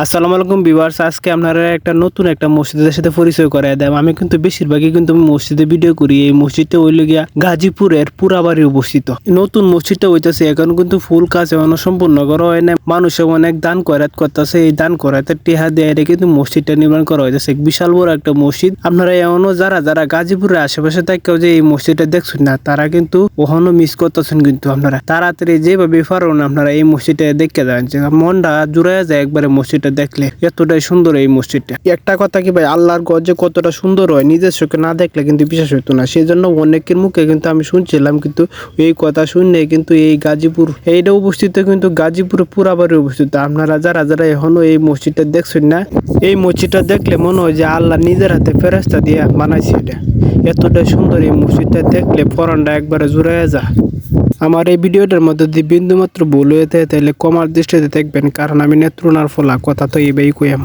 আসসালামু আলাইকুম ভিউয়ার্স, আজকে আপনারা একটা নতুন একটা মসজিদের সাথে পরিচয় করায় দেব। আমি কিন্তু বেশিরভাগই কিন্তু মসজিদে ভিডিও করি। এই মসজিদটা হইল গিয়া গাজীপুরের পুরাবাড়ি অবস্থিত। নতুন মসজিদটা হইতেছে এখন কিন্তু ফুল কাজ এখনো সম্পূর্ণ করা হয় না। মানুষে অনেক দান করাত করতেছে, এই দান করাতের টেহা দিয়ে এটা কিন্তু মসজিদটা নির্মাণ করা হইতেছে। বিশাল বড় একটা মসজিদ। আপনারা এখনো যারা যারা গাজীপুরের আশেপাশে থাকেও যে এই মসজিদটা দেখছেন না, তারা কিন্তু ওখানে মিস করতেছেন। কিন্তু আপনারা তাড়াতাড়ি যেভাবে পারেন আপনারা এই মসজিদটা দেখতে যান, যে মনটা জুড়াইয়া যায় একবারে মসজিদটা দেখলে। এতটাই সুন্দর এই মসজিদটা। একটা কথা কি ভাই, আল্লাহর ঘর যে কতটা সুন্দর হয় নিজের চোখে না দেখলে কিন্তু বিশ্বাস হইতো না। সেই জন্য অনেকের মুখে কিন্তু আমি শুনছিলাম, কিন্তু এই কথা শুনলে কিন্তু এই গাজীপুর এইটা অবস্থিত কিন্তু গাজীপুরে পুরাবাড়ি অবস্থিত। আপনারা যারা যারা এখনো এই মসজিদটা দেখছেন না, এই মসজিদটা দেখলে মনে হয় যে আল্লাহ নিজের হাতে ফেরেশতা দিয়ে বানাইছে এটা। এতটাই সুন্দর এই মসজিদটা দেখলে পরানটা একবারে জুড়াইয়া যায়। আমার এই ভিডিওটার মধ্যে যদি বিন্দুমাত্র ভুল হয়ে থাকে তাহলে কমার দৃষ্টিতে দেখবেন, কারণ আমি নেত্রনার ফলা কথা তো এইভাবেই কইয়াম।